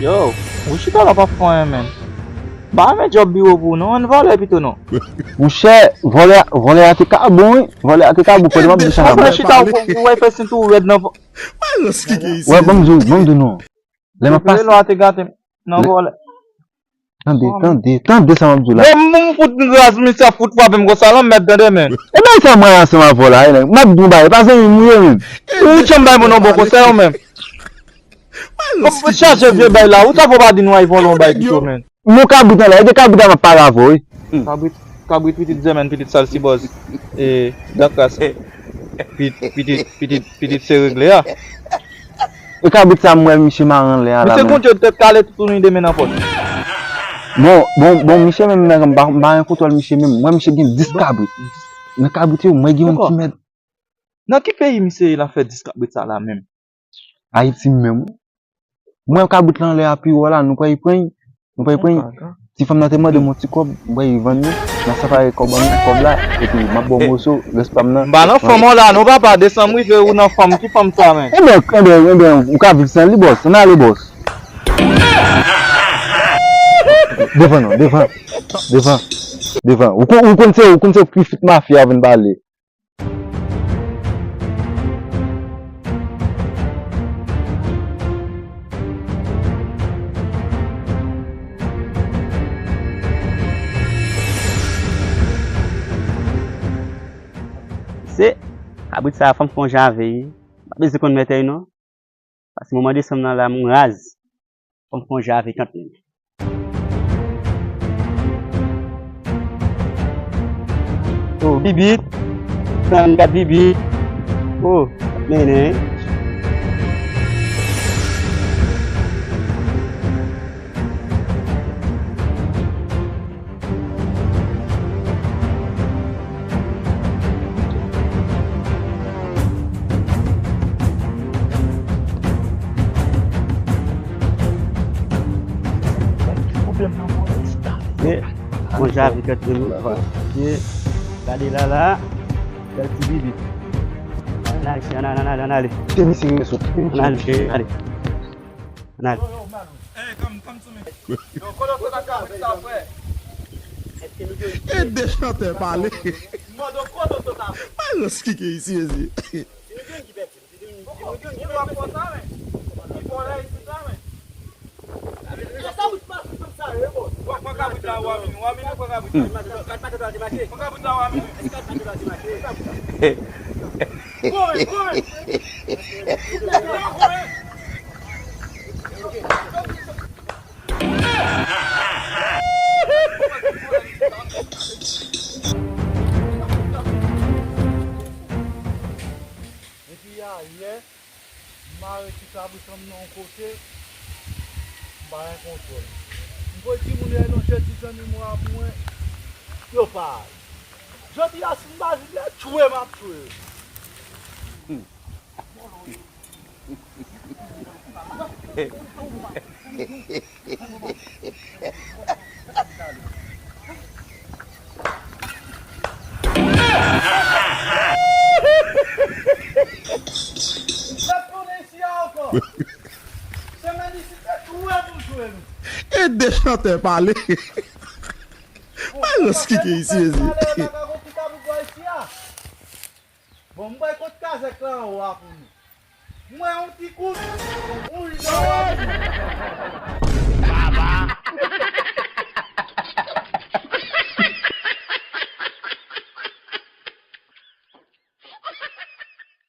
Yo, ou chita la pa fwen men. Ba men job biro pou nou, an vole pito nou. Ou che, vole ate kabou, vole ate kabou pwede map di sa Pas nan. men chita ou wè fesin tou red nan. Ouais, bon nou. Le ma pas. Lo ate gate nan vole. Tande sa map di la. Moun fout ngras mi sa fout pa bem go salon met dende men. E nan sa mwen se ma vola, map di ba, pas se mouye men. Ou chan bay moun bon ko se yo men. Ou chache vie bay la, ou sa fo ba di nou ay volon bay pito men. Mou kabitan la, e de kabitan ma paravoy. Kabrit pitit zemen, pitit salsi boz. E dakas. Pitit se regle ya. E kabit sa mwen Miche maran le a la Mise men. konti yo tep kale tout nou de men an pot. Bon Miche men men ba yon koutol Miche men. Mwen Miche gen 10 kabrit. Men kabrit yo mwen gen yon ki med. Nan ki peyi mise la fe diskabrit sa la men? Haiti men. Mwen kabrit lan le api wala nou pa yi pren. Si fam nan teman de mon ti kob, mwen yi vande, nan safari kob la, e pi mabo moso, respam nan. Ba nan fomon la, nou pa desan mwi fe ou nan fom, ki fom sa men? Ou ka viv sen li boss, nan li boss. Devan. Ou kon se ki fit mafya ven bale. Se, kabrit sa fam kon janve yi, pa beze kon mette yi nou. Pasi mouman de som nan la moun raz, fam kon janve kante yi. Oh, bibit, nan gat bibit. Oh, mene. Mon janve kante yi. Gade la, gade ti bibit. Anale. Temi si yon sou. Anale. Hey, come to me. Yo, kolo to da ka, sa fwe. E de chante pale. Modo kolo to ka. Mas os que é isso, esse? Mare ki tabu sam nan kote, ba yon kontrol. Mwen ti moun yon nan cheti san mi mwa mwen, yo pa. Jodi asin bazi le, chwe map chwe. E de chante pale. Mas os que é isso, esse? Bom, vai contar casa clã o apo. Não é um tico, um